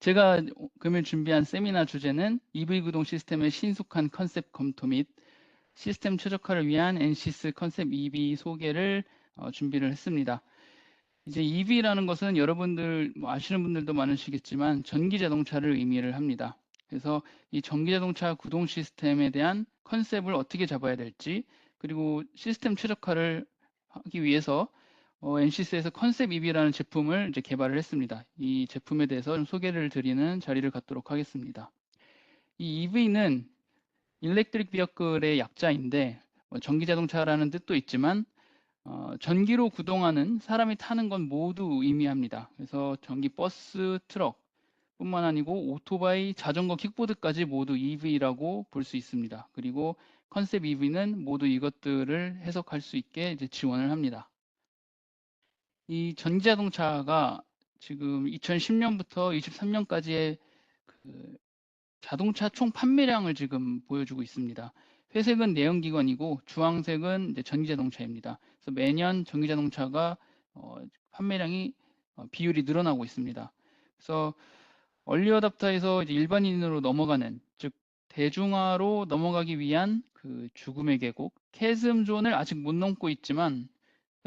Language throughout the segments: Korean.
제가 금일 준비한 세미나 주제는 EV 구동 시스템의 신속한 컨셉 검토 및 시스템 최적화를 위한 NCIS 컨셉 EV 소개를 준비를 했습니다. 이제 EV라는 것은 여러분들 아시는 분들도 많으시겠지만 전기 자동차를 의미를 합니다. 그래서 이 전기 자동차 구동 시스템에 대한 컨셉을 어떻게 잡아야 될지, 그리고 시스템 최적화를 하기 위해서 NCS에서 컨셉 EV라는 제품을 이제 개발을 했습니다. 이 제품에 대해서 좀 소개를 드리는 자리를 갖도록 하겠습니다. 이 EV는 일렉트릭 비어클의 약자인데 전기 자동차라는 뜻도 있지만 전기로 구동하는 사람이 타는 건 모두 의미합니다. 그래서 전기 버스, 트럭 뿐만 아니고 오토바이, 자전거, 킥보드까지 모두 EV라고 볼 수 있습니다. 그리고 컨셉 EV는 모두 이것들을 해석할 수 있게 이제 지원을 합니다. 이 전기자동차가 지금 2010년부터 23년까지의 그 자동차 총 판매량을 지금 보여주고 있습니다. 회색은 내연기관이고 주황색은 이제 전기자동차입니다. 그래서 매년 전기자동차가 판매량이 비율이 늘어나고 있습니다. 그래서 얼리 어답터에서 이제 일반인으로 넘어가는, 즉 대중화로 넘어가기 위한 그 죽음의 계곡 캐즘 존을 아직 못 넘고 있지만,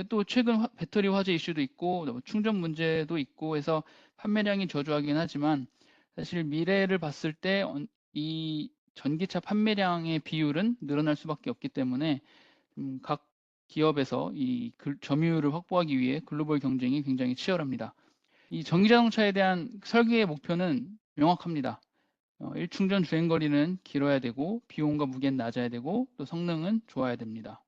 또 최근 배터리 화재 이슈도 있고 충전 문제도 있고 해서 판매량이 저조하긴 하지만, 사실 미래를 봤을 때 이 전기차 판매량의 비율은 늘어날 수밖에 없기 때문에 각 기업에서 이 점유율을 확보하기 위해 글로벌 경쟁이 굉장히 치열합니다. 이 전기자동차에 대한 설계의 목표는 명확합니다. 1충전 주행거리는 길어야 되고 비용과 무게는 낮아야 되고 또 성능은 좋아야 됩니다.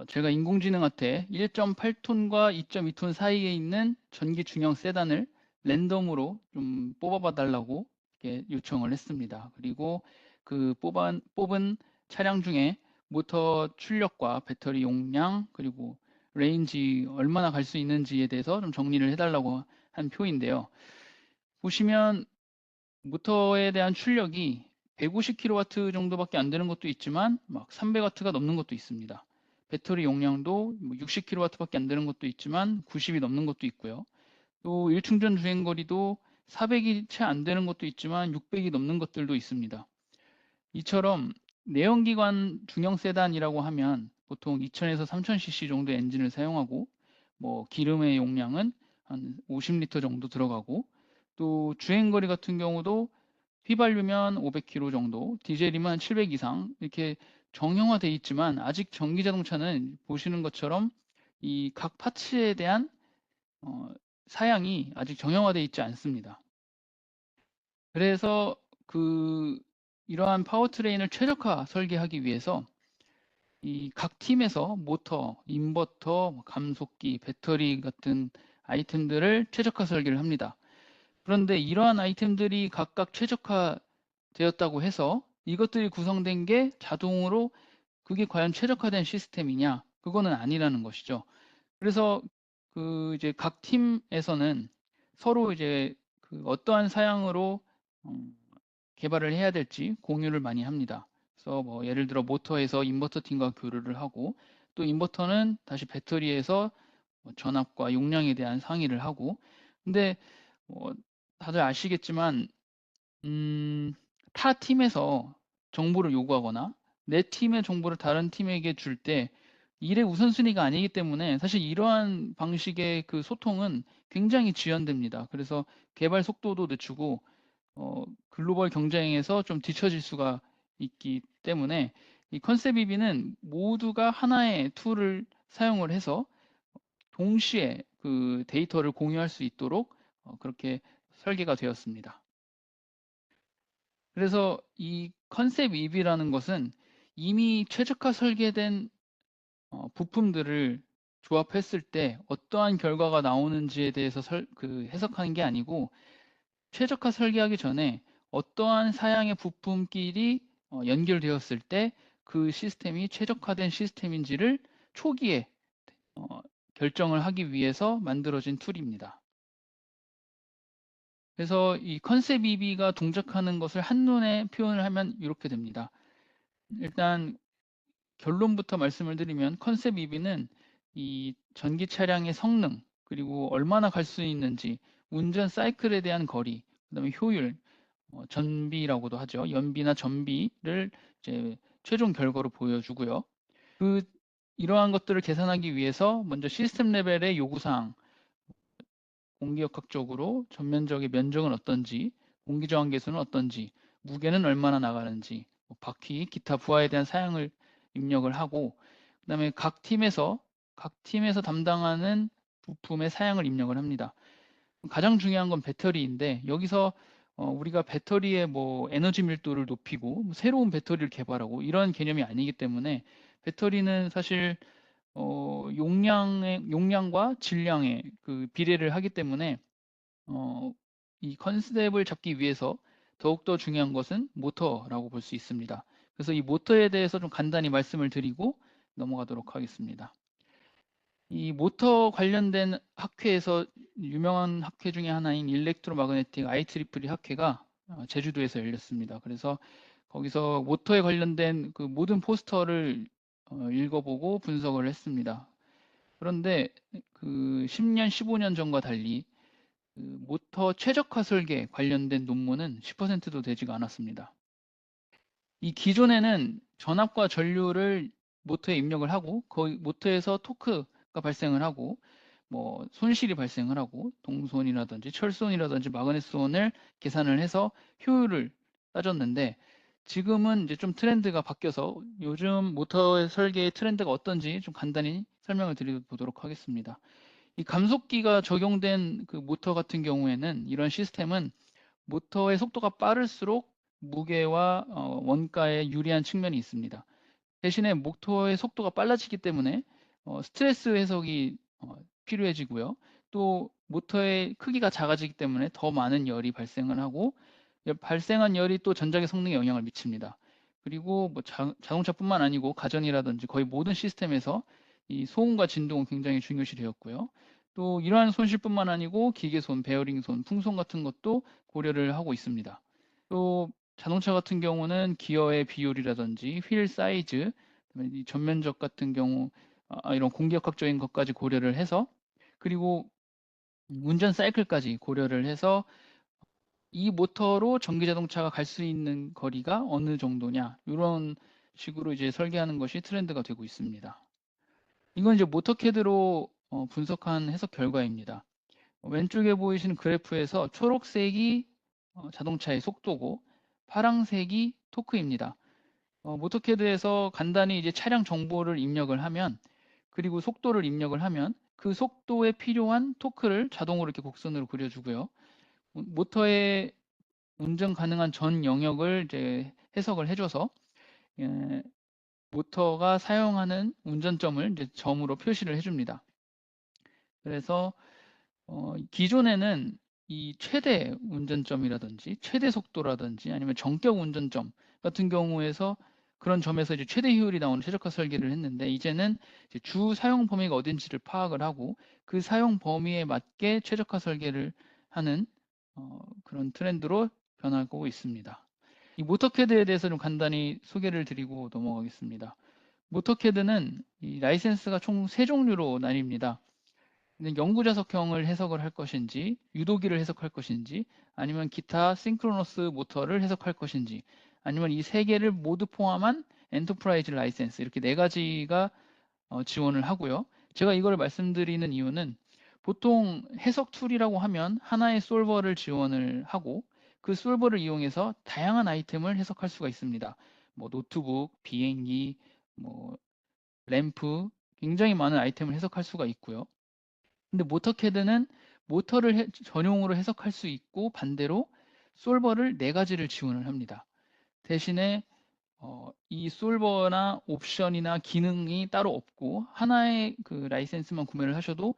제가 인공지능한테 1.8톤과 2.2톤 사이에 있는 전기 중형 세단을 랜덤으로 좀 뽑아봐 달라고 이렇게 요청을 했습니다. 그리고 그 뽑은 차량 중에 모터 출력과 배터리 용량, 그리고 레인지 얼마나 갈 수 있는지에 대해서 좀 정리를 해달라고 한 표인데요. 보시면 모터에 대한 출력이 150kW 정도밖에 안 되는 것도 있지만 막 300W가 넘는 것도 있습니다. 배터리 용량도 60kW밖에 안 되는 것도 있지만 90이 넘는 것도 있고요. 또 1충전 주행거리도 400이 채 안 되는 것도 있지만 600이 넘는 것들도 있습니다. 이처럼 내연기관 중형 세단이라고 하면 보통 2000에서 3000cc 정도 엔진을 사용하고, 뭐 기름의 용량은 한 50리터 정도 들어가고, 또 주행거리 같은 경우도 휘발유면 500km 정도, 디젤이면 700 이상 이렇게 정형화돼 있지만, 아직 전기 자동차는 보시는 것처럼 이 각 파츠에 대한 어, 사양이 아직 정형화돼 있지 않습니다. 그래서 이러한 파워트레인을 최적화 설계하기 위해서 이 각 팀에서 모터, 인버터, 감속기, 배터리 같은 아이템들을 최적화 설계를 합니다. 그런데 이러한 아이템들이 각각 최적화되었다고 해서 이것들이 구성된 게 자동으로 그게 과연 최적화된 시스템이냐? 그거는 아니라는 것이죠. 그래서 이제 각 팀에서는 서로 이제 어떠한 사양으로 개발을 해야 될지 공유를 많이 합니다. 그래서 뭐 예를 들어 모터에서 인버터 팀과 교류를 하고, 또 인버터는 다시 배터리에서 전압과 용량에 대한 상의를 하고. 근데 뭐 다들 아시겠지만 타 팀에서 정보를 요구하거나 내 팀의 정보를 다른 팀에게 줄 때 일의 우선순위가 아니기 때문에 사실 이러한 방식의 그 소통은 굉장히 지연됩니다. 그래서 개발 속도도 늦추고 글로벌 경쟁에서 좀 뒤처질 수가 있기 때문에 이 컨셉 EV는 모두가 하나의 툴을 사용을 해서 동시에 그 데이터를 공유할 수 있도록 그렇게 설계가 되었습니다. 그래서 이 컨셉 EV라는 것은 이미 최적화 설계된 부품들을 조합했을 때 어떠한 결과가 나오는지에 대해서 해석하는 게 아니고, 최적화 설계하기 전에 어떠한 사양의 부품끼리 연결되었을 때 그 시스템이 최적화된 시스템인지를 초기에 결정을 하기 위해서 만들어진 툴입니다. 그래서 이 컨셉 EV가 동작하는 것을 한눈에 표현을 하면 이렇게 됩니다. 일단 결론부터 말씀을 드리면 컨셉 EV는 이 전기 차량의 성능, 그리고 얼마나 갈 수 있는지, 운전 사이클에 대한 거리, 그다음에 효율, 전비라고도 하죠. 연비나 전비를 이제 최종 결과로 보여주고요. 이러한 것들을 계산하기 위해서 먼저 시스템 레벨의 요구사항, 공기역학적으로 전면적의 면적은 어떤지, 공기 저항 계수는 어떤지, 무게는 얼마나 나가는지, 바퀴, 기타 부하에 대한 사양을 입력을 하고, 그다음에 각 팀에서 담당하는 부품의 사양을 입력을 합니다. 가장 중요한 건 배터리인데 여기서 우리가 배터리의 뭐 에너지 밀도를 높이고 새로운 배터리를 개발하고 이런 개념이 아니기 때문에 배터리는 사실 용량과 질량의 그 비례를 하기 때문에 이 컨셉을 잡기 위해서 더욱더 중요한 것은 모터라고 볼 수 있습니다. 그래서 이 모터에 대해서 좀 간단히 말씀을 드리고 넘어가도록 하겠습니다. 이 모터 관련된 학회에서 유명한 학회 중에 하나인 일렉트로마그네틱 IEEE 학회가 제주도에서 열렸습니다. 그래서 거기서 모터에 관련된 그 모든 포스터를 읽어보고 분석을 했습니다. 그런데 그 10년, 15년 전과 달리 그 모터 최적화 설계 관련된 논문은 10%도 되지가 않았습니다. 이 기존에는 전압과 전류를 모터에 입력을 하고 거의 모터에서 토크가 발생을 하고 뭐 손실이 발생을 하고 동손이라든지 철손이라든지 마그넷손을 계산을 해서 효율을 따졌는데 지금은 이제 좀 트렌드가 바뀌어서 요즘 모터의 설계의 트렌드가 어떤지 좀 간단히 설명을 드려보도록 하겠습니다. 이 감속기가 적용된 그 모터 같은 경우에는 이런 시스템은 모터의 속도가 빠를수록 무게와 원가에 유리한 측면이 있습니다. 대신에 모터의 속도가 빨라지기 때문에 스트레스 해석이 필요해지고요. 또 모터의 크기가 작아지기 때문에 더 많은 열이 발생을 하고 발생한 열이 또 전자기 성능에 영향을 미칩니다. 그리고 뭐 자동차뿐만 아니고 가전이라든지 거의 모든 시스템에서 이 소음과 진동은 굉장히 중요시 되었고요. 또 이러한 손실뿐만 아니고 기계손, 베어링손, 풍손 같은 것도 고려를 하고 있습니다. 또 자동차 같은 경우는 기어의 비율이라든지 휠 사이즈, 이 전면적 같은 경우 이런 공기역학적인 것까지 고려를 해서 그리고 운전 사이클까지 고려를 해서 이 모터로 전기 자동차가 갈 수 있는 거리가 어느 정도냐 이런 식으로 이제 설계하는 것이 트렌드가 되고 있습니다. 이건 이제 모터캐드로 분석한 해석 결과입니다. 왼쪽에 보이시는 그래프에서 초록색이 자동차의 속도고 파랑색이 토크입니다. 모터캐드에서 간단히 이제 차량 정보를 입력을 하면 그리고 속도를 입력을 하면 그 속도에 필요한 토크를 자동으로 이렇게 곡선으로 그려주고요. 모터의 운전 가능한 전 영역을 이제 해석을 해줘서 예, 모터가 사용하는 운전점을 이제 점으로 표시를 해줍니다. 그래서 기존에는 이 최대 운전점이라든지 최대 속도라든지 아니면 정격 운전점 같은 경우에서 그런 점에서 이제 최대 효율이 나오는 최적화 설계를 했는데 이제는 이제 주 사용 범위가 어딘지를 파악을 하고 그 사용 범위에 맞게 최적화 설계를 하는 그런 트렌드로 변하고 있습니다. 이 모터캐드에 대해서 좀 간단히 소개를 드리고 넘어가겠습니다. 모터캐드는 이 라이센스가 총 3종류로 나뉩니다. 영구자석형을 해석을 할 것인지, 유도기를 해석할 것인지, 아니면 기타 싱크로너스 모터를 해석할 것인지, 아니면 이 3개를 모두 포함한 엔터프라이즈 라이센스 이렇게 4가지가 지원을 하고요. 제가 이걸 말씀드리는 이유는 보통 해석 툴이라고 하면 하나의 솔버를 지원을 하고 그 솔버를 이용해서 다양한 아이템을 해석할 수가 있습니다. 뭐 노트북, 비행기, 뭐 램프, 굉장히 많은 아이템을 해석할 수가 있고요. 근데 모터캐드는 모터를 전용으로 해석할 수 있고 반대로 솔버를 4가지를 지원을 합니다. 대신에 이 솔버나 옵션이나 기능이 따로 없고 하나의 그 라이센스만 구매를 하셔도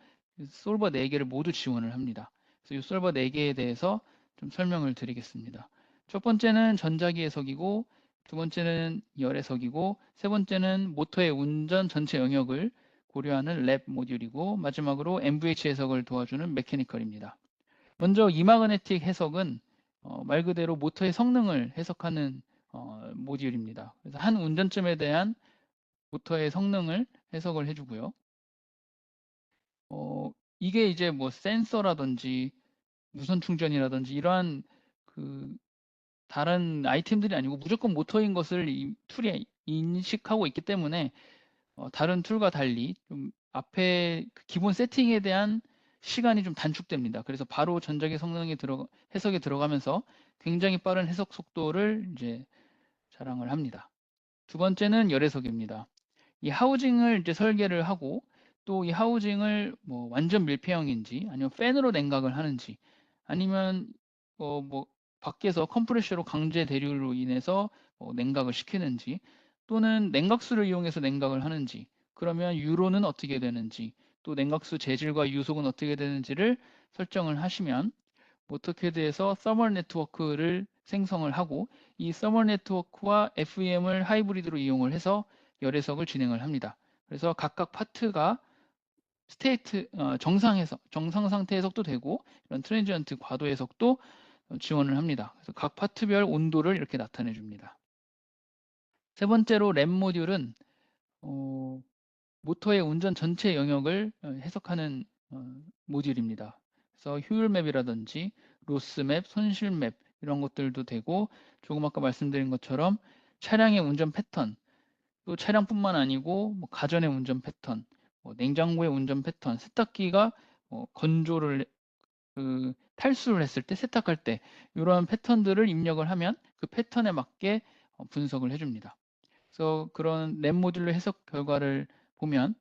솔버 4개를 모두 지원을 합니다. 그래서 이 솔버 4개에 대해서 좀 설명을 드리겠습니다. 첫 번째는 전자기 해석이고 두 번째는 열 해석이고 세 번째는 모터의 운전 전체 영역을 고려하는 랩 모듈이고 마지막으로 MVH 해석을 도와주는 메커니컬입니다. 먼저 이마그네틱 해석은 말 그대로 모터의 성능을 해석하는 모듈입니다. 그래서 한 운전점에 대한 모터의 성능을 해석을 해주고요. 이게 이제 뭐 센서라든지 무선 충전이라든지 이러한 그 다른 아이템들이 아니고 무조건 모터인 것을 이 툴이 인식하고 있기 때문에 다른 툴과 달리 좀 앞에 그 기본 세팅에 대한 시간이 좀 단축됩니다. 그래서 바로 전자기 성능에 해석에 들어가면서 굉장히 빠른 해석 속도를 이제 자랑을 합니다. 두 번째는 열애석입니다. 이 하우징을 이제 설계를 하고 또 이 하우징을 뭐 완전 밀폐형인지 아니면 팬으로 냉각을 하는지 아니면 뭐 밖에서 컴프레셔로 강제 대류로 인해서 냉각을 시키는지 또는 냉각수를 이용해서 냉각을 하는지 그러면 유로는 어떻게 되는지 또 냉각수 재질과 유속은 어떻게 되는지를 설정을 하시면 모터캐드에서 서멀 네트워크를 생성을 하고 이 서멀 네트워크와 FEM을 하이브리드로 이용을 해서 열애석을 진행을 합니다. 그래서 각각 파트가 스테이트 정상 상태 해석도 되고 이런 트랜지언트 과도 해석도 지원을 합니다. 그래서 각 파트별 온도를 이렇게 나타내 줍니다. 세 번째로 램 모듈은 모터의 운전 전체 영역을 해석하는 모듈입니다. 그래서 효율 맵이라든지 로스 맵, 손실 맵 이런 것들도 되고 조금 아까 말씀드린 것처럼 차량의 운전 패턴 또 차량뿐만 아니고 뭐 가전의 운전 패턴, 뭐 냉장고의 운전 패턴, 세탁기가 건조를 탈수를 했을 때 세탁할 때 이러한 패턴들을 입력을 하면 그 패턴에 맞게 분석을 해줍니다. 그래서 그런 램 모듈러 해석 결과를 보면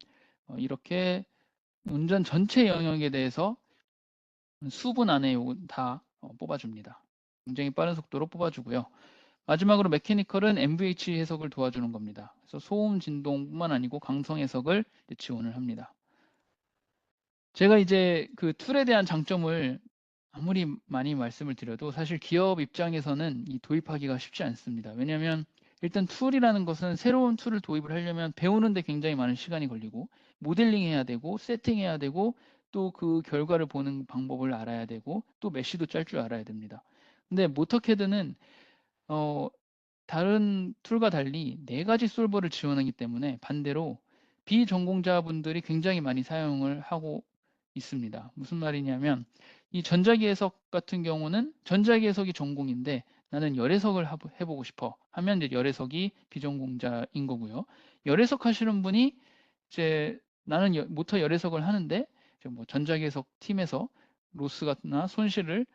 이렇게 운전 전체 영역에 대해서 수분 안에 다 뽑아줍니다. 굉장히 빠른 속도로 뽑아주고요. 마지막으로 메케니컬은 MVH 해석을 도와주는 겁니다. 그래서 소음, 진동뿐만 아니고 강성 해석을 지원을 합니다. 제가 이제 그 툴에 대한 장점을 아무리 많이 말씀을 드려도 사실 기업 입장에서는 이 도입하기가 쉽지 않습니다. 왜냐하면 일단 툴이라는 것은 새로운 툴을 도입을 하려면 배우는데 굉장히 많은 시간이 걸리고 모델링해야 되고 세팅해야 되고 또 그 결과를 보는 방법을 알아야 되고 또 메쉬도 짤 줄 알아야 됩니다. 근데 모터캐드는 다른 툴과 달리 4가지 솔버를 지원하기 때문에 반대로 비전공자분들이 굉장히 많이 사용을 하고 있습니다. 무슨 말이냐면 이 전자기 해석 같은 경우는 전자기 해석이 전공인데 나는 열해석을 해보고 싶어 하면 이제 열해석이 비전공자인 거고요. 열해석 하시는 분이 이제 나는 모터 열해석을 하는데 이제 뭐 전자기 해석 팀에서 로스나 손실을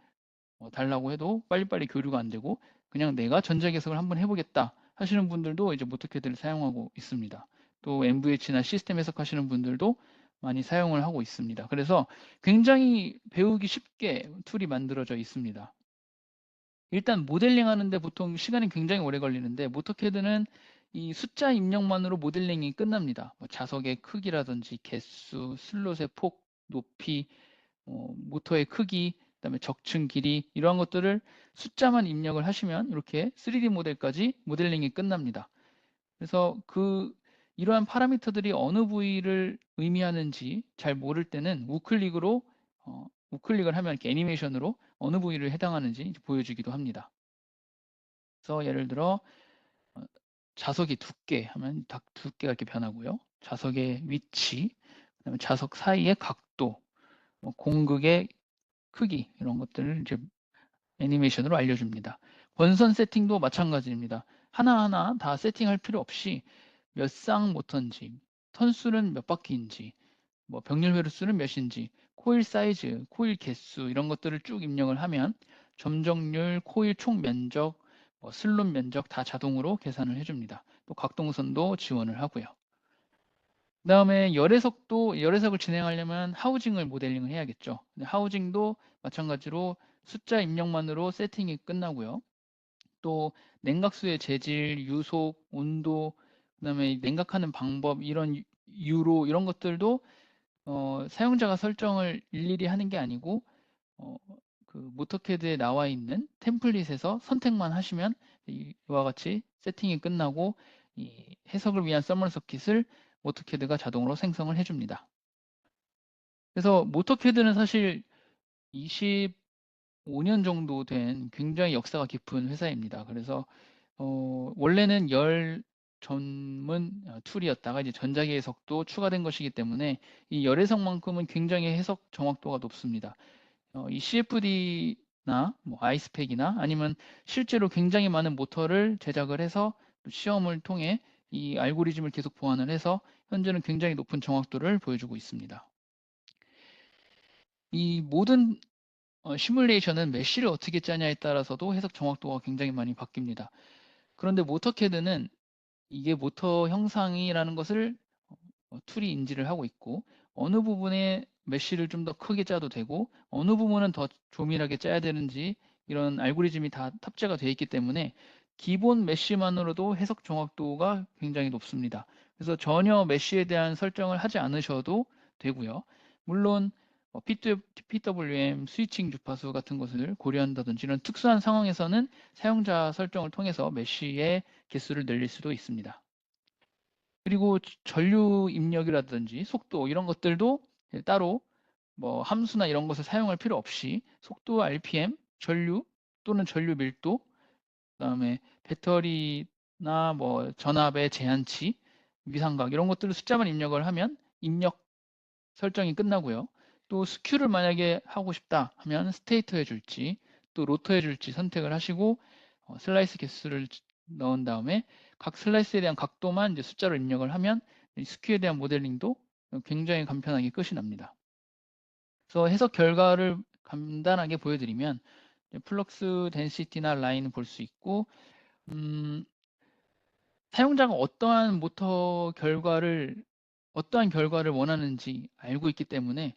달라고 해도 빨리빨리 교류가 안 되고 그냥 내가 전자개석을 한번 해보겠다 하시는 분들도 이제 모터캐드를 사용하고 있습니다. 또 MVH나 시스템 해석하시는 분들도 많이 사용을 하고 있습니다. 그래서 굉장히 배우기 쉽게 툴이 만들어져 있습니다. 일단 모델링 하는데 보통 시간이 굉장히 오래 걸리는데 모터캐드는 이 숫자 입력만으로 모델링이 끝납니다. 뭐 자석의 크기라든지 개수, 슬롯의 폭, 높이, 모터의 크기, 그다음에 적층 길이 이러한 것들을 숫자만 입력을 하시면 이렇게 3D 모델까지 모델링이 끝납니다. 그래서 이러한 파라미터들이 어느 부위를 의미하는지 잘 모를 때는 우클릭을 하면 이렇게 애니메이션으로 어느 부위를 해당하는지 보여주기도 합니다. 그래서 예를 들어 자석이 두께 하면 두께가 이렇게 변하고요. 자석의 위치, 그다음에 자석 사이의 각도, 공극의 크기 이런 것들을 이제 애니메이션으로 알려줍니다. 권선 세팅도 마찬가지입니다. 하나하나 다 세팅할 필요 없이 몇 쌍 모터인지, 턴수는 몇 바퀴인지, 뭐 병렬 회로수는 몇인지, 코일 사이즈, 코일 개수 이런 것들을 쭉 입력을 하면 점정률, 코일 총 면적, 슬롯 면적 다 자동으로 계산을 해줍니다. 또 각동선도 지원을 하고요. 그다음에 열애석을 진행하려면 하우징을 모델링을 해야겠죠. 하우징도 마찬가지로 숫자 입력만으로 세팅이 끝나고요. 또 냉각수의 재질, 유속, 온도, 그다음에 냉각하는 방법 이런 유로 이런 것들도 사용자가 설정을 일일이 하는 게 아니고 그 모터캐드에 나와 있는 템플릿에서 선택만 하시면 이와 같이 세팅이 끝나고 이 해석을 위한 서멀 서킷을 모터캐드가 자동으로 생성을 해줍니다. 그래서 모터캐드는 사실 25년 정도 된 굉장히 역사가 깊은 회사입니다. 그래서 원래는 열 전문 툴이었다가 이제 전자기 해석도 추가된 것이기 때문에 이 열 해석만큼은 굉장히 해석 정확도가 높습니다. 이 CFD나 뭐 아이스팩이나 아니면 실제로 굉장히 많은 모터를 제작을 해서 시험을 통해 이 알고리즘을 계속 보완을 해서 현재는 굉장히 높은 정확도를 보여주고 있습니다. 이 모든 시뮬레이션은 메쉬를 어떻게 짜냐에 따라서도 해석 정확도가 굉장히 많이 바뀝니다. 그런데 모터캐드는 이게 모터 형상이라는 것을 툴이 인지를 하고 있고 어느 부분에 메쉬를 좀 더 크게 짜도 되고 어느 부분은 더 조밀하게 짜야 되는지 이런 알고리즘이 다 탑재가 되어 있기 때문에 기본 메쉬만으로도 해석 정확도가 굉장히 높습니다. 그래서 전혀 메쉬에 대한 설정을 하지 않으셔도 되고요. 물론 PWM, 스위칭 주파수 같은 것을 고려한다든지 이런 특수한 상황에서는 사용자 설정을 통해서 메쉬의 개수를 늘릴 수도 있습니다. 그리고 전류 입력이라든지 속도 이런 것들도 따로 뭐 함수나 이런 것을 사용할 필요 없이 속도, RPM, 전류 또는 전류 밀도, 그다음에 배터리나 뭐 전압의 제한치, 위상각 이런 것들을 숫자만 입력을 하면 입력 설정이 끝나고요. 또 스큐를 만약에 하고 싶다 하면 스테이터 해줄지 또 로터 해줄지 선택을 하시고 슬라이스 개수를 넣은 다음에 각 슬라이스에 대한 각도만 이제 숫자로 입력을 하면 스큐에 대한 모델링도 굉장히 간편하게 끝이 납니다. 그래서 해석 결과를 간단하게 보여드리면 플럭스 덴시티나 라인을 볼 수 있고 사용자가 어떠한 결과를 원하는지 알고 있기 때문에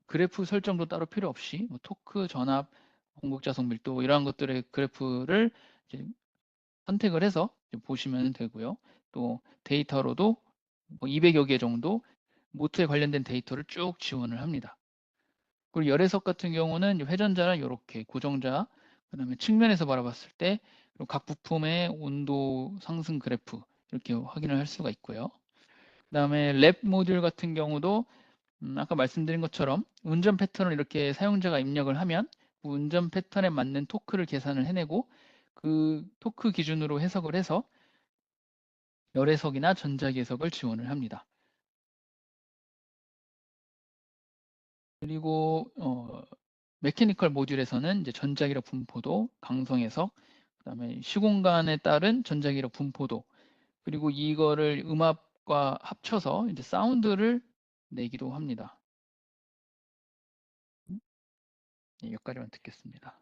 그래프 설정도 따로 필요 없이 뭐 토크, 전압, 공급자석 밀도 이러한 것들의 그래프를 이제 선택을 해서 보시면 되고요. 또 데이터로도 뭐 200여 개 정도 모터에 관련된 데이터를 쭉 지원을 합니다. 그리고 열애석 같은 경우는 회전자는 이렇게 고정자, 그다음에 측면에서 바라봤을 때 각 부품의 온도 상승 그래프 이렇게 확인을 할 수가 있고요. 그다음에 랩 모듈 같은 경우도 아까 말씀드린 것처럼 운전 패턴을 이렇게 사용자가 입력을 하면 그 운전 패턴에 맞는 토크를 계산을 해내고 그 토크 기준으로 해석을 해서 열애석이나 전자기해석을 지원을 합니다. 그리고 메케니컬 모듈에서는 이제 전자기력 분포도, 강성해석, 그다음에 시공간에 따른 전자기력 분포도, 그리고 이거를 음압과 합쳐서 이제 사운드를 내기도 합니다. 여기까지만 듣겠습니다.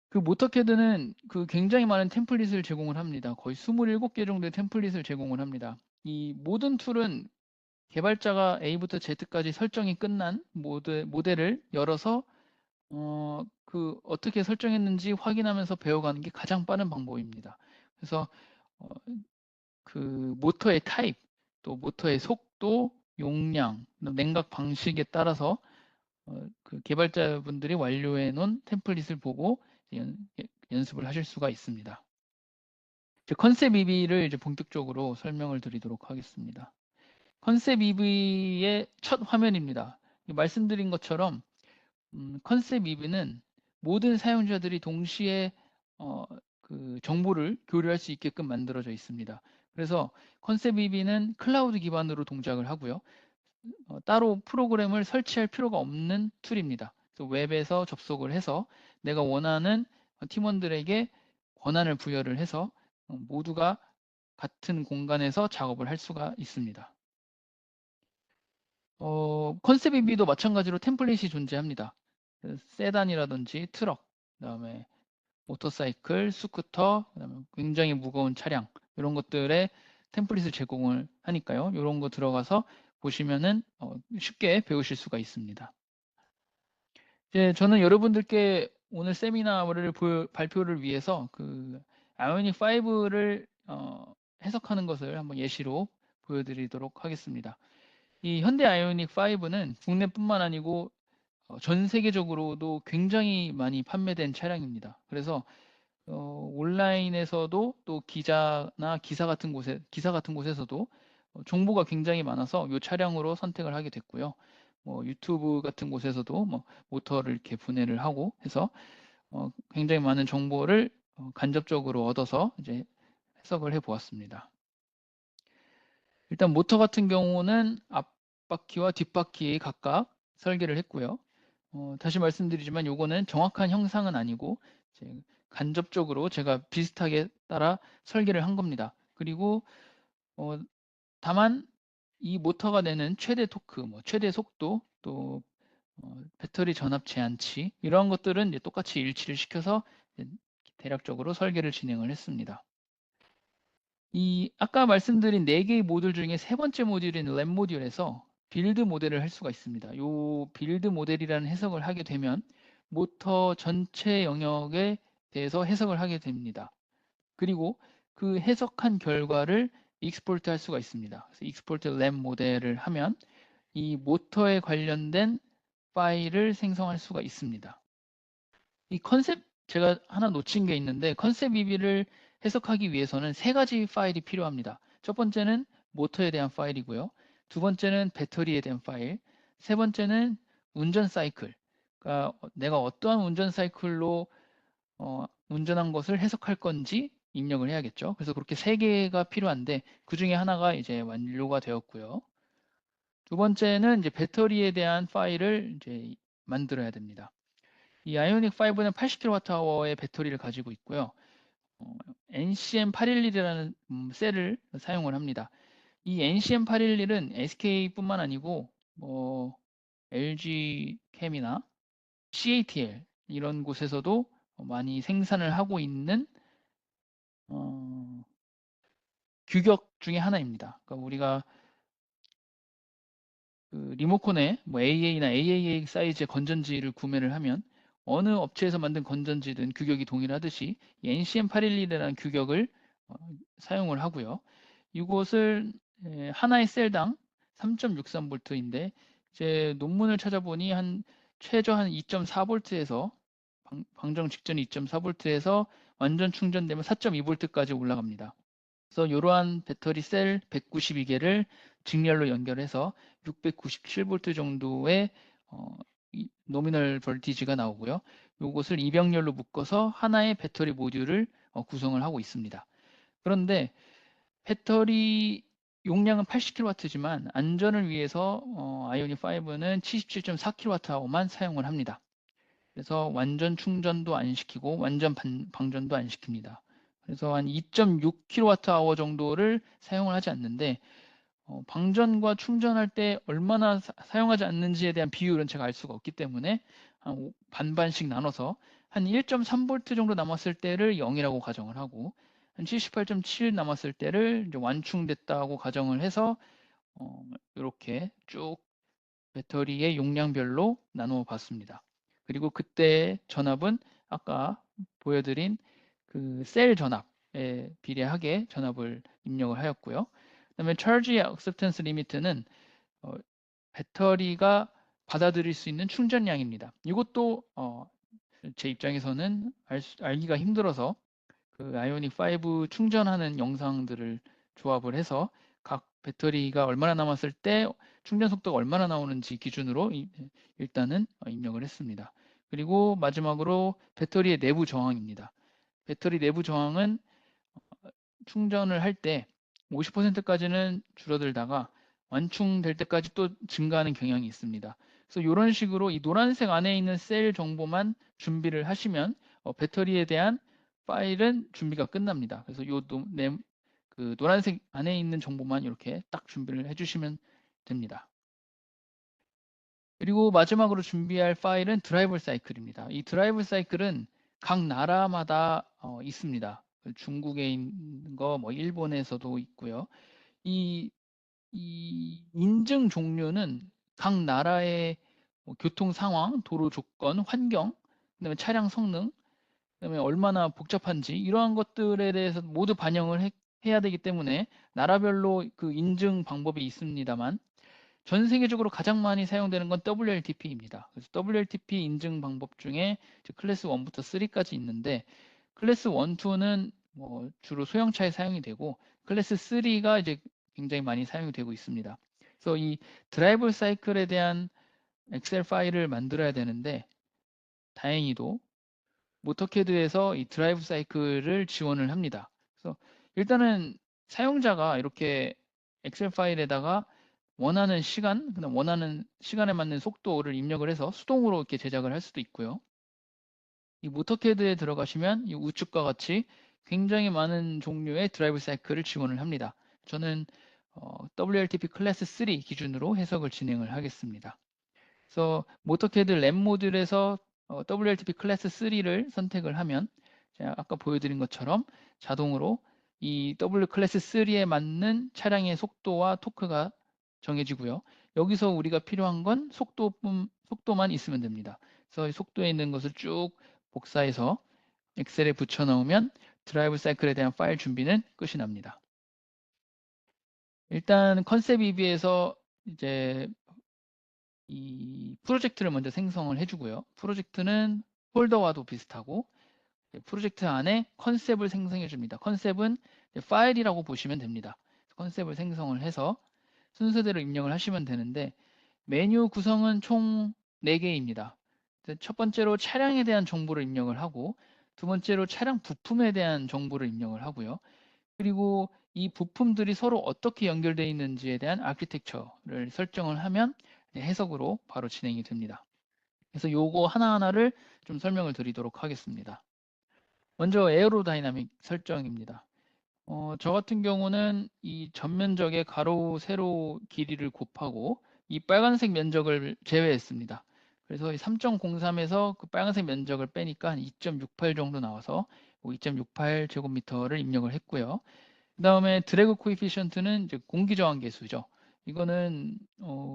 그 모터캐드는 그 굉장히 많은 템플릿을 제공을 합니다. 거의 27개 정도의 템플릿을 제공을 합니다. 이 모든 툴은 개발자가 A부터 Z까지 설정이 끝난 모델을 열어서 어떻게 설정했는지 확인하면서 배워가는 게 가장 빠른 방법입니다. 그래서 어, 그 모터의 타입, 또 모터의 속도, 용량, 냉각 방식에 따라서 그 개발자분들이 완료해 놓은 템플릿을 보고 연습을 하실 수가 있습니다. 이제 컨셉 EV를 이제 본격적으로 설명을 드리도록 하겠습니다. 컨셉 EV의 첫 화면입니다. 말씀드린 것처럼 컨셉 EV는 모든 사용자들이 동시에 그 정보를 교류할 수 있게끔 만들어져 있습니다. 그래서 컨셉 EV는 클라우드 기반으로 동작을 하고요. 따로 프로그램을 설치할 필요가 없는 툴입니다. 그래서 웹에서 접속을 해서 내가 원하는 팀원들에게 권한을 부여를 해서 모두가 같은 공간에서 작업을 할 수가 있습니다. 컨셉 EV도 마찬가지로 템플릿이 존재합니다. 세단이라든지 트럭, 그다음에 모터사이클, 스쿠터, 그다음에 굉장히 무거운 차량 이런 것들의 템플릿을 제공을 하니까요. 이런 거 들어가서 보시면은 쉽게 배우실 수가 있습니다. 이제 저는 여러분들께 오늘 세미나를 발표를 위해서 그 아이오닉 5를 해석하는 것을 한번 예시로 보여드리도록 하겠습니다. 이 현대 아이오닉 5는 국내뿐만 아니고 전 세계적으로도 굉장히 많이 판매된 차량입니다. 그래서 온라인에서도 또 기자나 기사 같은 곳에서도 정보가 굉장히 많아서 이 차량으로 선택을 하게 됐고요. 뭐 유튜브 같은 곳에서도 뭐 모터를 이렇게 분해를 하고 해서 굉장히 많은 정보를 간접적으로 얻어서 이제 해석을 해 보았습니다. 일단 모터 같은 경우는 앞바퀴와 뒷바퀴 각각 설계를 했고요. 다시 말씀드리지만 요거는 정확한 형상은 아니고 간접적으로 제가 비슷하게 따라 설계를 한 겁니다. 그리고 다만 이 모터가 내는 최대 토크, 최대 속도, 또 배터리 전압 제한치 이러한 것들은 이제 똑같이 일치를 시켜서 대략적으로 설계를 진행을 했습니다. 이 아까 말씀드린 4개의 모듈 중에 세 번째 모듈인 램 모듈에서 빌드 모델을 할 수가 있습니다. 요 빌드 모델이라는 해석을 하게 되면 모터 전체 영역에 대해서 해석을 하게 됩니다. 그리고 그 해석한 결과를 익스포트 할 수가 있습니다. 그래서 익스포트 램 모델을 하면 이 모터에 관련된 파일을 생성할 수가 있습니다. 이 컨셉 제가 하나 놓친 게 있는데 컨셉 EV를 해석하기 위해서는 세 가지 파일이 필요합니다. 첫 번째는 모터에 대한 파일이고요. 두 번째는 배터리에 대한 파일. 세 번째는 운전 사이클. 그러니까 내가 어떠한 운전 사이클로 운전한 것을 해석할 건지 입력을 해야겠죠. 그래서 그렇게 세 개가 필요한데 그 중에 하나가 이제 완료가 되었고요. 두 번째는 이제 배터리에 대한 파일을 이제 만들어야 됩니다. 이 아이오닉 5는 80kWh의 배터리를 가지고 있고요. NCM811이라는 셀을 사용을 합니다. 이 NCM811은 SK뿐만 아니고 LG 캠이나 CATL 이런 곳에서도 많이 생산을 하고 있는 규격 중에 하나입니다. 그러니까 우리가 그 리모컨에 AA나 AAA 사이즈의 건전지를 구매를 하면 어느 업체에서 만든 건전지든 규격이 동일하듯이 NCM811이라는 규격을 사용을 하고요. 이곳을 하나의 셀당 3.63V인데 제 논문을 찾아보니 최저 한 2.4V에서 방정 직전 2.4V에서 완전 충전되면 4.2V까지 올라갑니다. 그래서 이러한 배터리 셀 192개를 직렬로 연결해서 697V 정도의 노미널 볼티지가 나오고요. 이것을 이병렬로 묶어서 하나의 배터리 모듈을 구성을 하고 있습니다. 그런데 배터리 용량은 80kW지만 안전을 위해서 아이오닉 5는 77.4kWh만 사용을 합니다. 그래서 완전 충전도 안 시키고 완전 방전도 안 시킵니다. 그래서 한 2.6kWh 정도를 사용을 하지 않는데 방전과 충전할 때 얼마나 사용하지 않는지에 대한 비율은 제가 알 수가 없기 때문에 한 반반씩 나눠서 한 1.3V 정도 남았을 때를 0이라고 가정을 하고 한 78.7 남았을 때를 이제 완충됐다고 가정을 해서 이렇게 쭉 배터리의 용량별로 나누어 봤습니다. 그리고 그때 전압은 아까 보여드린 그 셀 전압에 비례하게 전압을 입력을 하였고요. 그다음에 Charge Acceptance Limit는 배터리가 받아들일 수 있는 충전량입니다. 이것도 제 입장에서는 알기가 힘들어서 그 아이오닉 5 충전하는 영상들을 조합을 해서 각 배터리가 얼마나 남았을 때 충전 속도가 얼마나 나오는지 기준으로 일단은 입력을 했습니다. 그리고 마지막으로 배터리의 내부 저항입니다. 배터리 내부 저항은 충전을 할 때 50%까지는 줄어들다가 완충될 때까지 또 증가하는 경향이 있습니다. 그래서 이런 식으로 이 노란색 안에 있는 셀 정보만 준비를 하시면 배터리에 대한 파일은 준비가 끝납니다. 그래서 그 노란색 안에 있는 정보만 이렇게 딱 준비를 해주시면 됩니다. 그리고 마지막으로 준비할 파일은 드라이버 사이클입니다. 이 드라이버 사이클은 각 나라마다 있습니다. 중국에 있는 거, 일본에서도 있고요. 이 인증 종류는 각 나라의 교통 상황, 도로 조건, 환경, 그다음에 차량 성능, 그다음에 얼마나 복잡한지 이러한 것들에 대해서 모두 반영을 해야 되기 때문에 나라별로 그 인증 방법이 있습니다만 전 세계적으로 가장 많이 사용되는 건 WLTP입니다. 그래서 WLTP 인증 방법 중에 클래스 1부터 3까지 있는데 클래스 1, 2는 주로 소형차에 사용이 되고 클래스 3가 이제 굉장히 많이 사용이 되고 있습니다. 그래서 이 드라이브 사이클에 대한 엑셀 파일을 만들어야 되는데 다행히도 모터캐드에서 이 드라이브 사이클을 지원을 합니다. 그래서 일단은 사용자가 이렇게 엑셀 파일에다가 원하는 시간, 그다음 원하는 시간에 맞는 속도를 입력을 해서 수동으로 이렇게 제작을 할 수도 있고요. 이 모터캐드에 들어가시면 이 우측과 같이 굉장히 많은 종류의 드라이브 사이클을 지원을 합니다. 저는 WLTP 클래스 3 기준으로 해석을 진행을 하겠습니다. 그래서 모터캐드 램 모듈에서 WLTP 클래스 3를 선택을 하면 제가 아까 보여드린 것처럼 자동으로 이 W 클래스 3에 맞는 차량의 속도와 토크가 정해지고요. 여기서 우리가 필요한 건 속도만 있으면 됩니다. 그래서 이 속도에 있는 것을 쭉 복사해서 엑셀에 붙여 넣으면 드라이브 사이클에 대한 파일 준비는 끝이 납니다. 일단 컨셉 EB에서 이제 이 프로젝트를 먼저 생성을 해주고요. 프로젝트는 폴더와도 비슷하고 프로젝트 안에 컨셉을 생성해 줍니다. 컨셉은 파일이라고 보시면 됩니다. 컨셉을 생성을 해서 순서대로 입력을 하시면 되는데 메뉴 구성은 총 4개입니다. 첫 번째로 차량에 대한 정보를 입력을 하고 두 번째로 차량 부품에 대한 정보를 입력을 하고요. 그리고 이 부품들이 서로 어떻게 연결되어 있는지에 대한 아키텍처를 설정을 하면 해석으로 바로 진행이 됩니다. 그래서 요거 하나하나를 좀 설명을 드리도록 하겠습니다. 먼저 에어로다이나믹 설정입니다. 저 같은 경우는 이 전면적의 가로, 세로 길이를 곱하고 이 빨간색 면적을 제외했습니다. 그래서 3.03에서 그 빨간색 면적을 빼니까 한 2.68 정도 나와서 2.68 제곱미터를 입력을 했고요. 그 다음에 드래그 코에피션트는 이제 공기 저항 계수죠. 이거는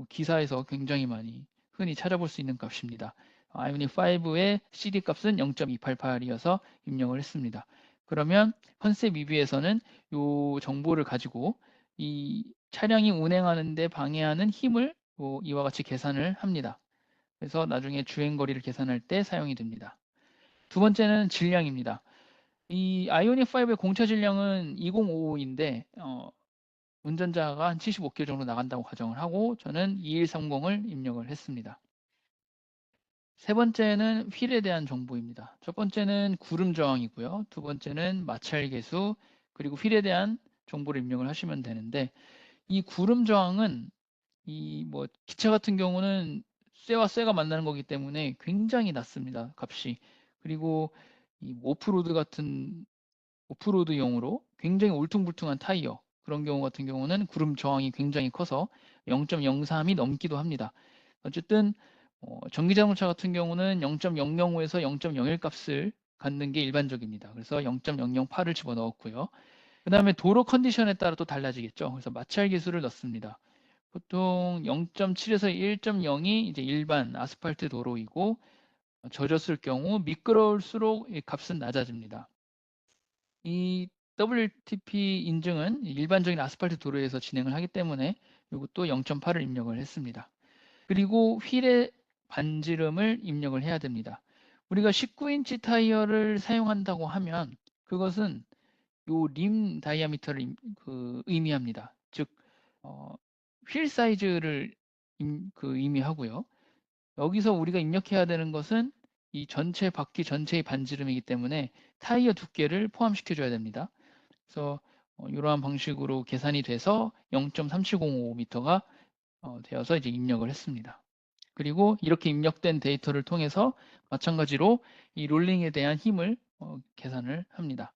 기사에서 굉장히 많이 흔히 찾아볼 수 있는 값입니다. 아이오닉 5의 CD 값은 0.288이어서 입력을 했습니다. 그러면 컨셉 리뷰에서는 이 정보를 가지고 이 차량이 운행하는데 방해하는 힘을 이와 같이 계산을 합니다. 그래서 나중에 주행 거리를 계산할 때 사용이 됩니다. 두 번째는 질량입니다. 이 아이오닉 5의 공차 질량은 2055인데 운전자가 한 75km 정도 나간다고 가정을 하고 저는 2130을 입력을 했습니다. 세 번째는 휠에 대한 정보입니다. 첫 번째는 구름 저항이고요. 두 번째는 마찰 계수 그리고 휠에 대한 정보를 입력을 하시면 되는데 이 구름 저항은 이 뭐 기차 같은 경우는 쇠와 쇠가 만나는 거기 때문에 굉장히 낮습니다. 값이. 그리고 이 오프로드 같은 오프로드용으로 굉장히 울퉁불퉁한 타이어 그런 경우 같은 경우는 구름 저항이 굉장히 커서 0.03이 넘기도 합니다. 어쨌든 전기자동차 같은 경우는 0.005에서 0.01 값을 갖는 게 일반적입니다. 그래서 0.008을 집어넣었고요. 그 다음에 도로 컨디션에 따라 또 달라지겠죠. 그래서 마찰 계수를 넣습니다. 보통 0.7에서 1.0이 이제 일반 아스팔트 도로이고 젖었을 경우 미끄러울수록 이 값은 낮아집니다. 이 WLTP 인증은 일반적인 아스팔트 도로에서 진행을 하기 때문에 이것도 0.8을 입력을 했습니다. 그리고 휠의 반지름을 입력을 해야 됩니다. 우리가 19인치 타이어를 사용한다고 하면 그것은 요 림 다이아미터를 의미합니다. 즉, 휠 사이즈를 의미하고요. 여기서 우리가 입력해야 되는 것은 이 전체 바퀴 전체의 반지름이기 때문에 타이어 두께를 포함시켜 줘야 됩니다. 그래서 이러한 방식으로 계산이 돼서 0.3705m가 되어서 이제 입력을 했습니다. 그리고 이렇게 입력된 데이터를 통해서 마찬가지로 이 롤링에 대한 힘을 계산을 합니다.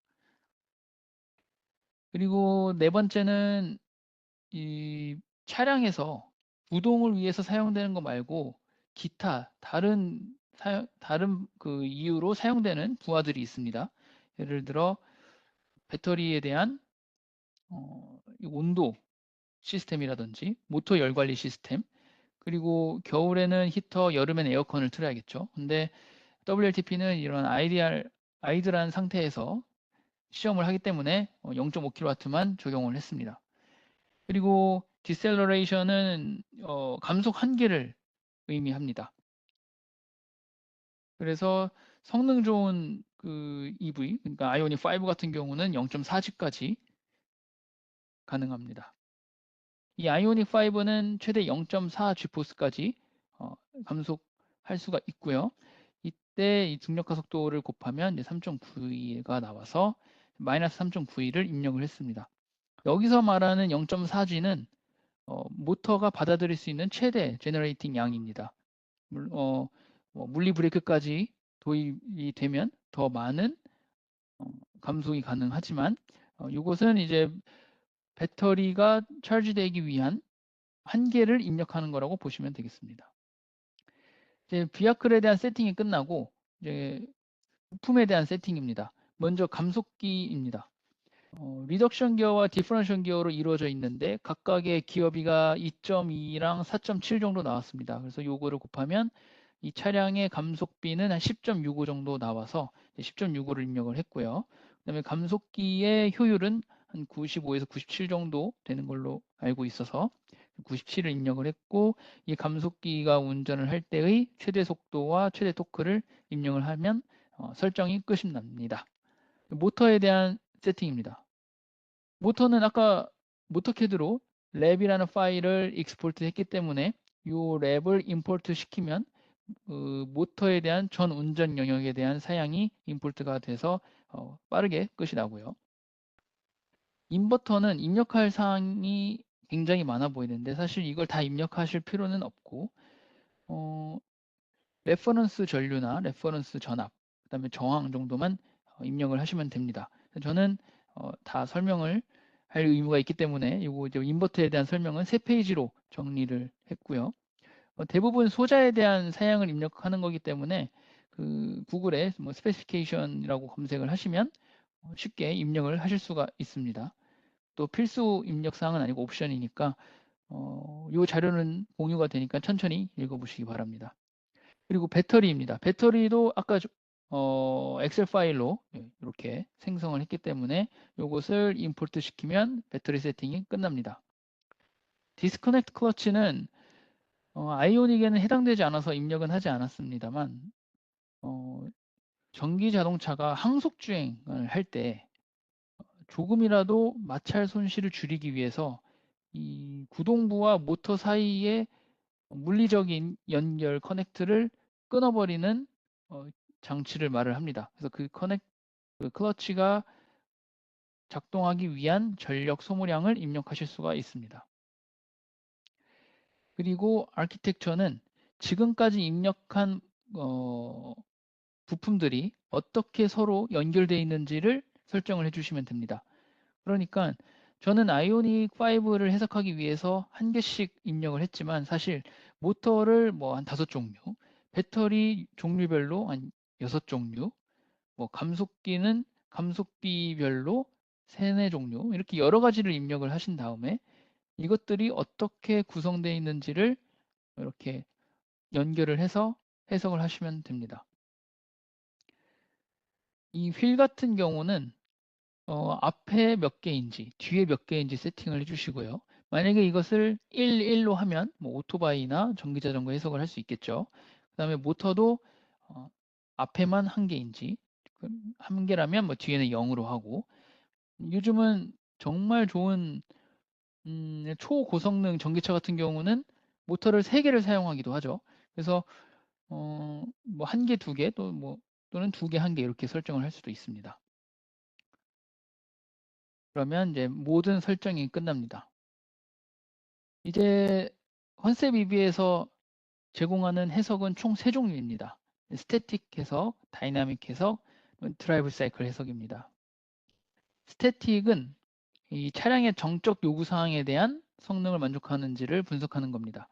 그리고 네 번째는 이 차량에서 구동을 위해서 사용되는 거 말고 기타 다른 그 이유로 사용되는 부하들이 있습니다. 예를 들어 배터리에 대한 온도 시스템이라든지 모터 열 관리 시스템 그리고 겨울에는 히터, 여름엔 에어컨을 틀어야겠죠. 근데 WLTP는 이런 아이들한 상태에서 시험을 하기 때문에 0.5kW만 적용을 했습니다. 그리고 디셀러레이션은 감속 한계를 의미합니다. 그래서 성능 좋은 그 EV, 그러니까 아이오닉 5 같은 경우는 0.4G까지 가능합니다. 이 아이오닉 5는 최대 0.4 G포스까지 감속할 수가 있고요. 이때 이 중력가 속도를 곱하면 3.92가 나와서 마이너스 3.92를 입력을 했습니다. 여기서 말하는 0.4G는 모터가 받아들일 수 있는 최대 제너레이팅 양입니다. 뭐 물리 브레이크까지 도입이 되면 더 많은 감속이 가능하지만 이것은 이제 배터리가 차지되기 위한 한계를 입력하는 거라고 보시면 되겠습니다. 이제 비아클에 대한 세팅이 끝나고 이제 부품에 대한 세팅입니다. 먼저 감속기입니다. 리덕션 기어와 디퍼런셜 기어로 이루어져 있는데 각각의 기어비가 2.2랑 4.7 정도 나왔습니다. 그래서 요거를 곱하면 이 차량의 감속비는 한 10.65 정도 나와서 10.65를 입력을 했고요. 그다음에 감속기의 효율은 한 95에서 97 정도 되는 걸로 알고 있어서 97을 입력을 했고, 이 감속기가 운전을 할 때의 최대 속도와 최대 토크를 입력을 하면 설정이 끝이 납니다. 모터에 대한 세팅입니다. 모터는 아까 모터캐드로 랩이라는 파일을 익스포트 했기 때문에 이 랩을 임포트 시키면 모터에 대한 전 운전 영역에 대한 사양이 임포트가 돼서 빠르게 끝이 나고요. 인버터는 입력할 사항이 굉장히 많아 보이는데 사실 이걸 다 입력하실 필요는 없고 레퍼런스 전류나 레퍼런스 전압, 그다음에 저항 정도만 입력을 하시면 됩니다. 저는 다 설명을 할 의무가 있기 때문에 이거 이제 인버터에 대한 설명은 3페이지로 정리를 했고요. 대부분 소자에 대한 사양을 입력하는 거기 때문에 그 구글에 뭐 스페시피케이션이라고 검색을 하시면 쉽게 입력을 하실 수가 있습니다. 또 필수 입력 사항은 아니고 옵션이니까 이 자료는 공유가 되니까 천천히 읽어보시기 바랍니다. 그리고 배터리입니다. 배터리도 아까 엑셀 파일로 이렇게 생성을 했기 때문에 이것을 임포트 시키면 배터리 세팅이 끝납니다. 디스커넥트 클러치는 아이오닉에는 해당되지 않아서 입력은 하지 않았습니다만 전기 자동차가 항속 주행을 할 때 조금이라도 마찰 손실을 줄이기 위해서 이 구동부와 모터 사이에 물리적인 연결 커넥트를 끊어버리는 장치를 말을 합니다. 그래서 그 클러치가 작동하기 위한 전력 소모량을 입력하실 수가 있습니다. 그리고 아키텍처는 지금까지 입력한 부품들이 어떻게 서로 연결되어 있는지를 설정을 해주시면 됩니다. 그러니까 저는 아이오닉 5를 해석하기 위해서 한 개씩 입력을 했지만 사실 모터를 뭐 한 5종류, 배터리 종류별로 한 6종류, 뭐 감속기는 감속비별로 3, 4종류 이렇게 여러 가지를 입력을 하신 다음에 이것들이 어떻게 구성되어 있는지를 이렇게 연결을 해서 해석을 하시면 됩니다. 이 휠 같은 경우는 앞에 몇 개인지 뒤에 몇 개인지 세팅을 해주시고요. 만약에 이것을 1, 1로 하면 뭐 오토바이나 전기자전거 해석을 할 수 있겠죠. 그 다음에 모터도 앞에만 한 개인지 한 개라면 뭐 뒤에는 0으로 하고, 요즘은 정말 좋은 초고성능 전기차 같은 경우는 모터를 3개를 사용하기도 하죠. 그래서 뭐 1개, 2개 또는 2개, 1개 이렇게 설정을 할 수도 있습니다. 그러면 이제 모든 설정이 끝납니다. 이제 컨셉 EV에서 제공하는 해석은 총 3종류입니다. 스태틱 해석, 다이나믹 해석, 드라이브 사이클 해석입니다. 스태틱은 이 차량의 정적 요구 사항에 대한 성능을 만족하는지를 분석하는 겁니다.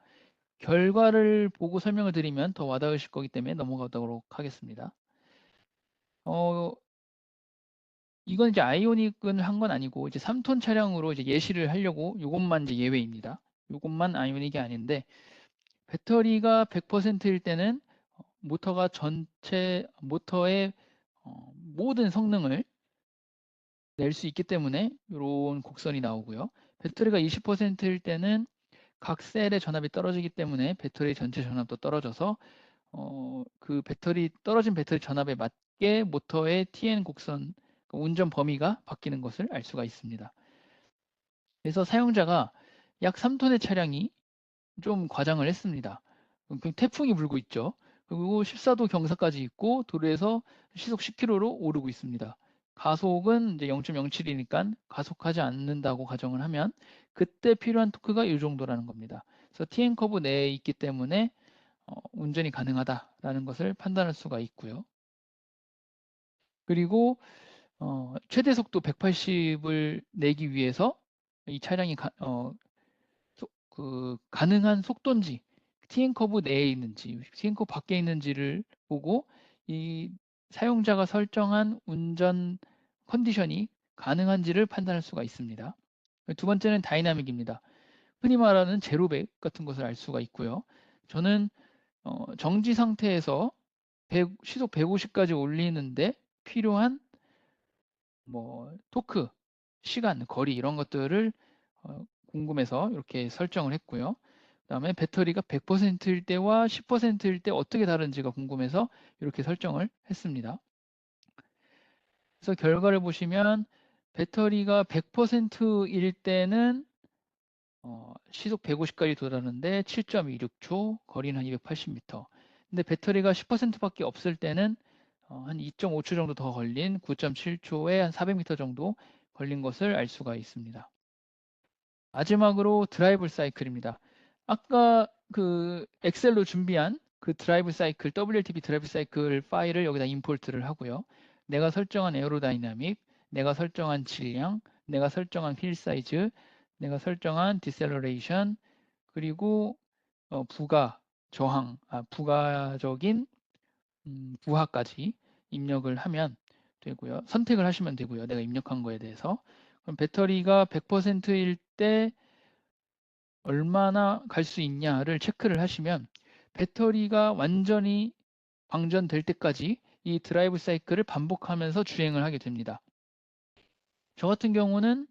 결과를 보고 설명을 드리면 더 와닿으실 거기 때문에 넘어가도록 하겠습니다. 이건 이제 아이오닉은 한 건 아니고 이제 3톤 차량으로 이제 예시를 하려고 이것만 이제 예외입니다. 이것만 아이오닉이 아닌데 배터리가 100%일 때는 모터가 전체 모터의 모든 성능을 낼 수 있기 때문에 이런 곡선이 나오고요. 배터리가 20%일 때는 각 셀의 전압이 떨어지기 때문에 배터리 전체 전압도 떨어져서 그 떨어진 배터리 전압에 맞게 모터의 TN 곡선 운전 범위가 바뀌는 것을 알 수가 있습니다. 그래서 사용자가 약 3톤의 차량이 좀 과장을 했습니다. 태풍이 불고 있죠. 그리고 14도 경사까지 있고 도로에서 시속 10km로 오르고 있습니다. 가속은 이제 0.07이니까 가속하지 않는다고 가정을 하면 그때 필요한 토크가 이 정도라는 겁니다. 그래서 TN 커브 내에 있기 때문에 운전이 가능하다라는 것을 판단할 수가 있고요. 그리고 최대 속도 180을 내기 위해서 이 차량이 가능한 속도인지 TN 커브 내에 있는지 TN 커브 밖에 있는지를 보고 이 사용자가 설정한 운전 컨디션이 가능한지를 판단할 수가 있습니다. 두 번째는 다이나믹입니다. 흔히 말하는 제로백 같은 것을 알 수가 있고요. 저는 정지 상태에서 시속 150까지 올리는데 필요한 토크, 시간, 거리 이런 것들을 궁금해서 이렇게 설정을 했고요. 그다음에 배터리가 100%일 때와 10%일 때 어떻게 다른지가 궁금해서 이렇게 설정을 했습니다. 그래서 결과를 보시면 배터리가 100%일 때는 시속 150까지 도달하는데 7.26초, 거리는 한 280m. 근데 배터리가 10%밖에 없을 때는 한 2.5초 정도 더 걸린 9.7초에 한 400m 정도 걸린 것을 알 수가 있습니다. 마지막으로 드라이브 사이클입니다. 아까 그 엑셀로 준비한 그 드라이브 사이클, WLTP 드라이브 사이클 파일을 여기다 임포트를 하고요. 내가 설정한 에어로다이나믹, 내가 설정한 질량, 내가 설정한 휠 사이즈, 내가 설정한 디셀러레이션, 그리고 부가적인 부하까지 입력을 하면 되고요. 선택을 하시면 되고요. 내가 입력한 거에 대해서. 그럼 배터리가 100%일 때 얼마나 갈 수 있냐를 체크를 하시면 배터리가 완전히 방전될 때까지 이 드라이브 사이클을 반복하면서 주행을 하게 됩니다. 저 같은 경우는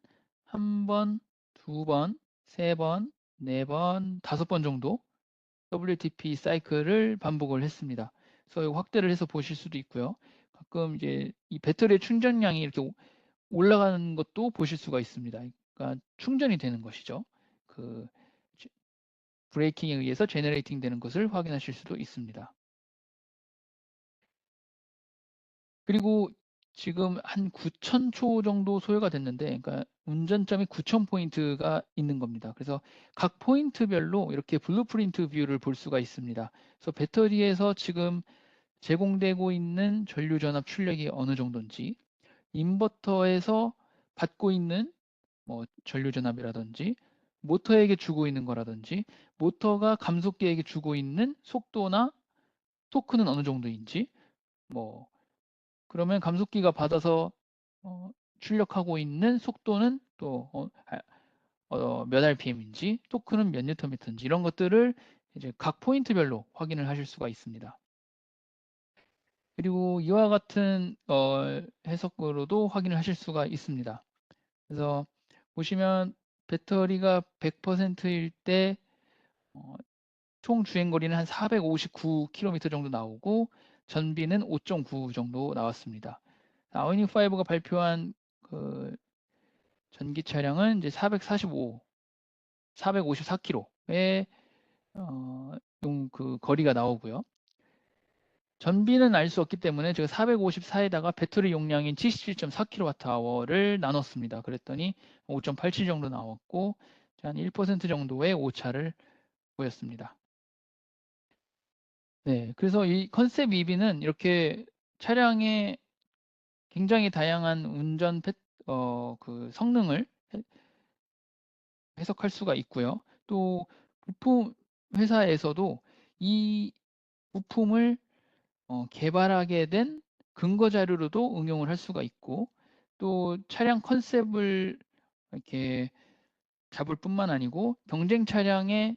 한 번, 두 번, 세 번, 네 번, 5번 정도 WLTP 사이클을 반복을 했습니다. 그래서 확대를 해서 보실 수도 있고요. 가끔 이제 이 배터리의 충전량이 이렇게 올라가는 것도 보실 수가 있습니다. 그러니까 충전이 되는 것이죠. 그 브레이킹에 의해서 제너레이팅 되는 것을 확인하실 수도 있습니다. 그리고 지금 한 9,000초 정도 소요가 됐는데, 그러니까 운전점이 9,000포인트가 있는 겁니다. 그래서 각 포인트별로 이렇게 블루프린트 뷰를 볼 수가 있습니다. 그래서 배터리에서 지금 제공되고 있는 전류 전압 출력이 어느 정도인지, 인버터에서 받고 있는 전류 전압이라든지, 모터에게 주고 있는 거라든지, 모터가 감속기에게 주고 있는 속도나 토크는 어느 정도인지, 그러면 감속기가 받아서 출력하고 있는 속도는 또 몇 RPM인지, 토크는 몇 뉴턴미터인지 이런 것들을 이제 각 포인트별로 확인을 하실 수가 있습니다. 그리고 이와 같은 해석으로도 확인을 하실 수가 있습니다. 그래서 보시면 배터리가 100%일 때 총 주행거리는 한 459km 정도 나오고 전비는 5.9 정도 나왔습니다. 아이오닉5가 발표한 그 전기 차량은 이제 454km의 그 거리가 나오고요. 전비는 알 수 없기 때문에 제가 454에다가 배터리 용량인 77.4kWh를 나눴습니다. 그랬더니 5.87 정도 나왔고 한 1% 정도의 오차를 보였습니다. 네, 그래서 이 컨셉 EV는 이렇게 차량의 굉장히 다양한 그 성능을 해석할 수가 있고요. 또 부품 회사에서도 이 부품을 개발하게 된 근거 자료로도 응용을 할 수가 있고 또 차량 컨셉을 이렇게 잡을 뿐만 아니고 경쟁 차량의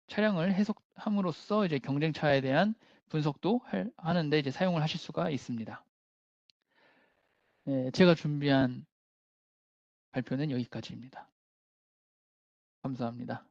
차량을 해석함으로써 이제 경쟁차에 대한 분석도 하는데 이제 사용을 하실 수가 있습니다. 네, 제가 준비한 발표는 여기까지입니다. 감사합니다.